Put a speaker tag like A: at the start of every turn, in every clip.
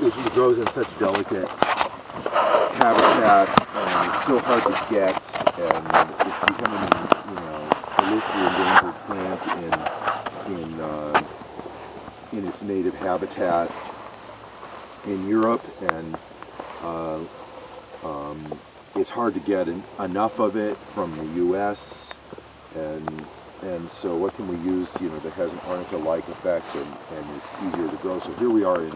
A: it grows in such delicate habitats, and it's so hard to get, and it's becoming, a listed endangered plant in its native habitat in Europe, and it's hard to get enough of it from the U.S. and so what can we use, that has an Arnica-like effect and is easier to grow? So here we are in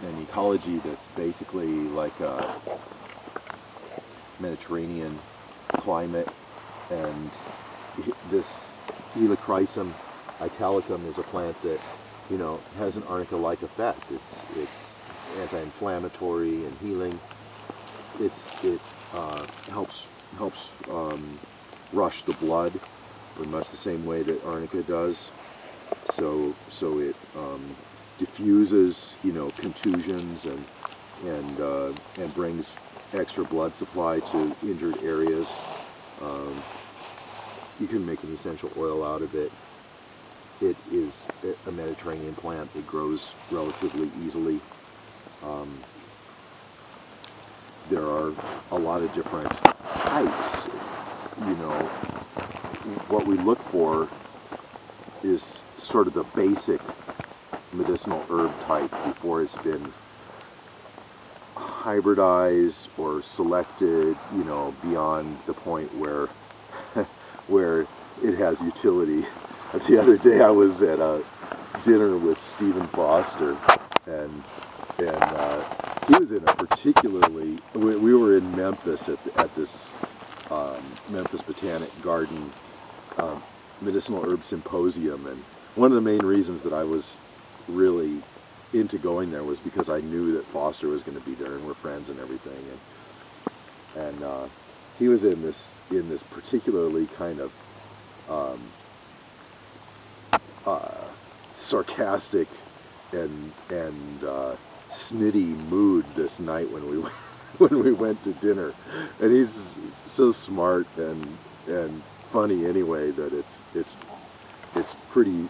A: an ecology that's basically like a Mediterranean climate, and this Helichrysum italicum is a plant that has an Arnica-like effect. It's anti-inflammatory and healing. It helps rush the blood in much the same way that Arnica does. So it diffuses contusions and brings extra blood supply to injured areas. You can make an essential oil out of it. It is a Mediterranean plant. It grows relatively easily. There are a lot of different types. What we look for is sort of the basic medicinal herb type before it's been hybridized or selected, beyond the point where where it has utility. The other day I was at a dinner with Stephen Foster, and he was in a particularly, we were in Memphis at this Memphis Botanic Garden Medicinal Herb Symposium, and one of the main reasons that I was really into going there was because I knew that Foster was going to be there, and we're friends and everything, and he was in this particularly kind of sarcastic and snitty mood this night when we went to dinner, and he's so smart and funny anyway that it's pretty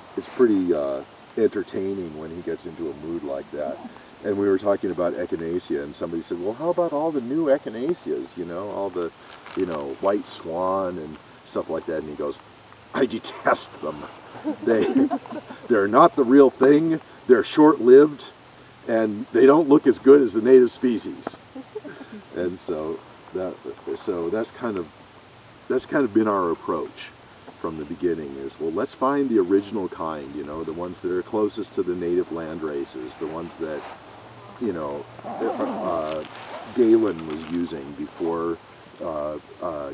A: entertaining when he gets into a mood like that. And we were talking about echinacea, and somebody said, well, how about all the new echinaceas, all the white swan and stuff like that? And he goes, I detest them. They're not the real thing. They're short-lived, and they don't look as good as the native species. And so that's kind of been our approach from the beginning, is, well, let's find the original kind, the ones that are closest to the native land races, the ones that Galen was using before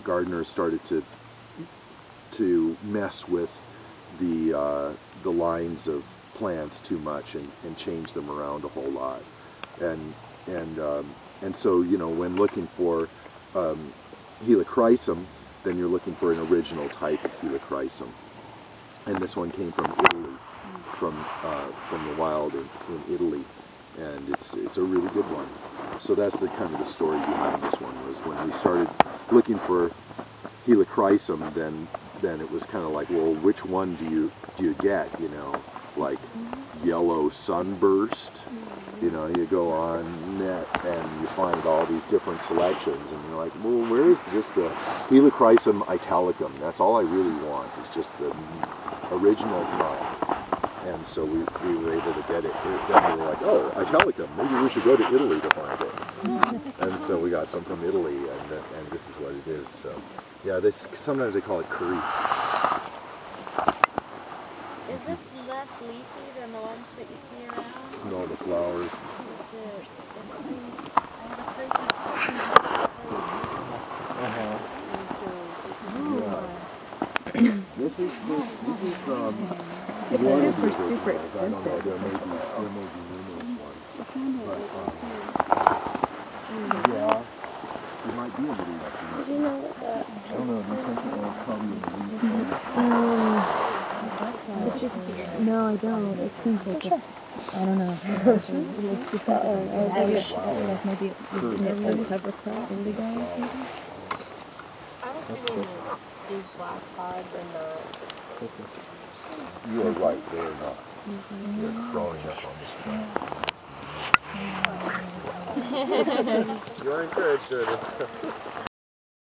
A: gardeners started to mess with the lines of plants too much and change them around a whole lot. And so when looking for Helichrysum, then you're looking for an original type of Helichrysum. And this one came from Italy, from the wild in Italy, and it's a really good one. So that's the kind of the story behind this one, was when we started looking for Helichrysum, then it was kind of like, well, which one do you get? Like yellow sunburst. You go on net and you find all these different selections, and you're like, well, where is just the Helichrysum italicum? That's all I really want, is just the original kind. And so we were able to get it. Then we were like, oh, italicum, maybe we should go to Italy to find it. And so we got some from Italy, and this is what it is. So yeah, sometimes they call it curry.
B: Is this less leafy than the ones that you see around?
A: Smell the flowers. This is
C: it's super expensive.
A: I don't know, there may be numerous ones. But yeah, it might be a little less.
B: Did you know that
A: I don't know, the essential oil is probably in the leaf.
C: It just, no, I don't. It seems like I don't know. Like maybe it was cover crop indigo or something.
B: I'm assuming these black pods are not.
A: You are right, they are not. They're growing up on this plant.
D: You are encouraged, Jordan.